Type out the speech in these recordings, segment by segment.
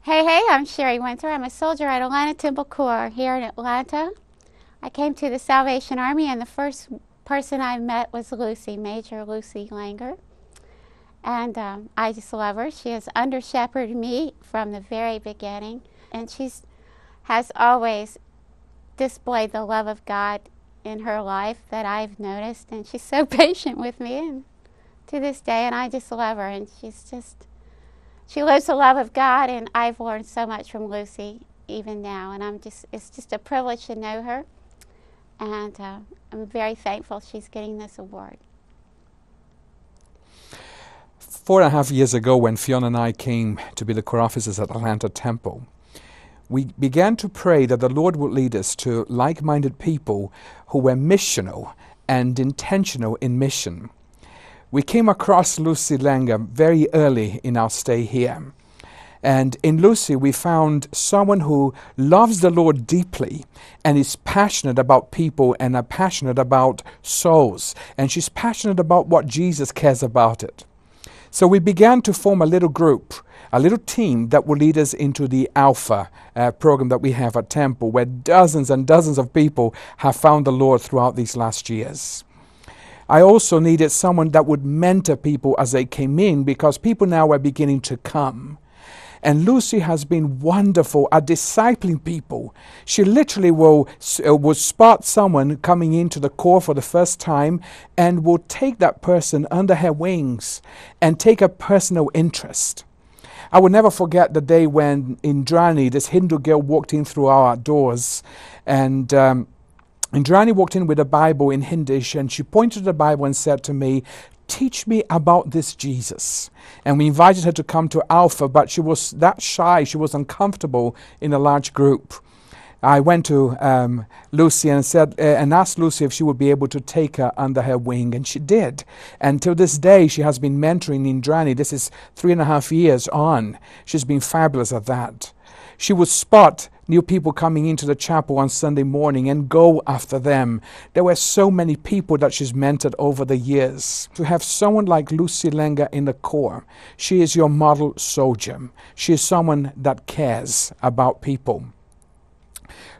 Hey, I'm Sherry Winter. I'm a soldier at Atlanta Temple Corps here in Atlanta. I came to the Salvation Army, and the first person I met was Lucy, Major Lucy Langor. And I just love her. She has under shepherded me from the very beginning, and she has always displayed the love of God in her life that I've noticed. And she's so patient with me, and to this day, and I just love her. And she lives the love of God, and I've learned so much from Lucy even now, and it's just a privilege to know her, and I'm very thankful she's getting this award. 4.5 years ago, when Fiona and I came to be the core officers at Atlanta Temple, we began to pray that the Lord would lead us to like-minded people who were missional and intentional in mission. We came across Lucy Langor very early in our stay here. And in Lucy, we found someone who loves the Lord deeply and is passionate about people and are passionate about souls. And she's passionate about what Jesus cares about it. So we began to form a little group, a little team that will lead us into the Alpha program that we have at Temple, where dozens and dozens of people have found the Lord throughout these last years. I also needed someone that would mentor people as they came in, because people now were beginning to come. And Lucy has been wonderful at discipling people. She literally will spot someone coming into the Corps for the first time and will take that person under her wings and take a personal interest. I will never forget the day when Indrani, this Hindu girl, walked in through our doors, and Indrani walked in with a Bible in Hindish, and she pointed to the Bible and said to me, "Teach me about this Jesus." And we invited her to come to Alpha, but she was that shy, she was uncomfortable in a large group. I went to Lucy and asked Lucy if she would be able to take her under her wing, and she did. And till this day, she has been mentoring Indrani. This is 3.5 years on. She's been fabulous at that. She would spot new people coming into the chapel on Sunday morning and go after them. There were so many people that she's mentored over the years. To have someone like Lucy Langor in the Corps, she is your model soldier. She is someone that cares about people.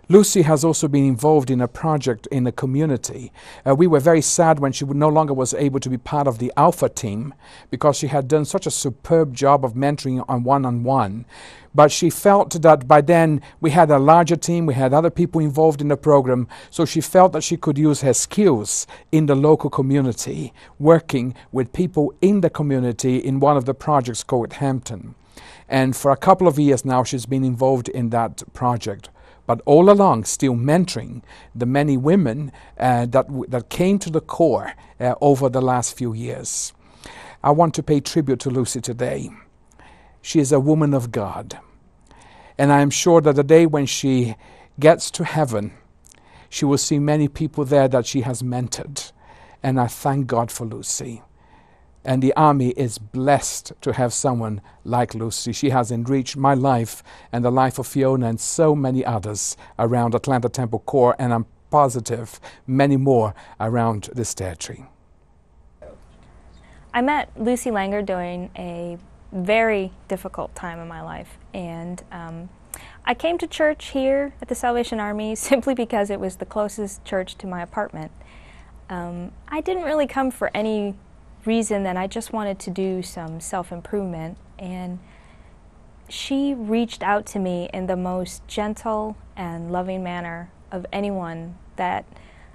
Lucy has also been involved in a project in the community. We were very sad when she no longer was able to be part of the Alpha team, because she had done such a superb job of mentoring on one-on-one. But she felt that by then we had a larger team, we had other people involved in the program, so she felt that she could use her skills in the local community, working with people in the community in one of the projects called Hampton. And for a couple of years now, she's been involved in that project, but all along still mentoring the many women that came to the Corps over the last few years. I want to pay tribute to Lucy today. She is a woman of God. And I am sure that the day when she gets to heaven, she will see many people there that she has mentored. And I thank God for Lucy. And the Army is blessed to have someone like Lucy. She has enriched my life and the life of Fiona and so many others around Atlanta Temple Corps, and I'm positive many more around this territory. I met Lucy Langor during a very difficult time in my life, and I came to church here at the Salvation Army simply because it was the closest church to my apartment. I didn't really come for any reason that I just wanted to do some self-improvement, and she reached out to me in the most gentle and loving manner of anyone that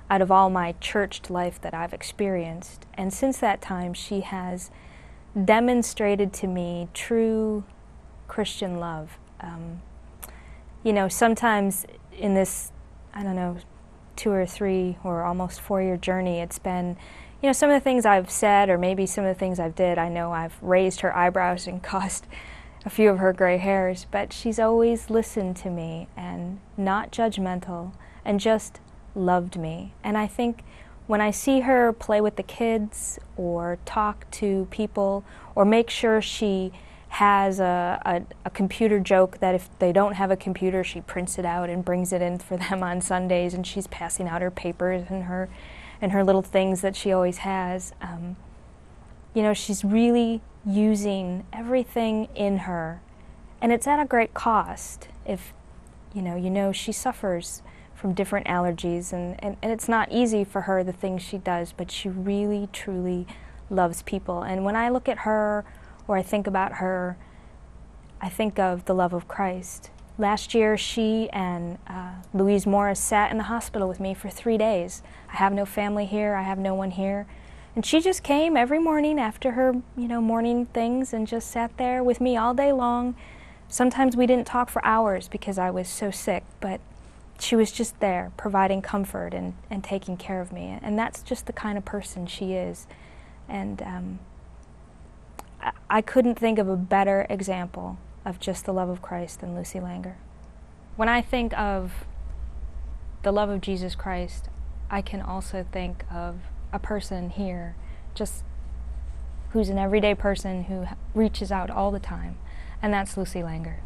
out of all my churched life that I've experienced. And since that time, she has demonstrated to me true Christian love. You know, sometimes in this, I don't know, 2 or 3 or almost 4-year journey, it's been, you know, some of the things I've said, or maybe some of the things I've did, I know I've raised her eyebrows and caused a few of her gray hairs, but she's always listened to me and not judgmental and just loved me. And I think when I see her play with the kids or talk to people or make sure she has a computer joke that if they don't have a computer, she prints it out and brings it in for them on Sundays, and she's passing out her papers and her little things that she always has. You know, she's really using everything in her And it's at a great cost. If you know she suffers from different allergies, and it's not easy for her, the things she does, but she really, truly loves people. And when I look at her, or I think about her, I think of the love of Christ. Last year, she and Louise Morris sat in the hospital with me for 3 days. I have no family here, I have no one here. And she just came every morning after her, morning things, and just sat there with me all day long. Sometimes we didn't talk for hours because I was so sick, but she was just there, providing comfort and taking care of me. And that's just the kind of person she is. And I couldn't think of a better example of just the love of Christ than Lucy Langor. When I think of the love of Jesus Christ, I can also think of a person here, just who's an everyday person who reaches out all the time, and that's Lucy Langor.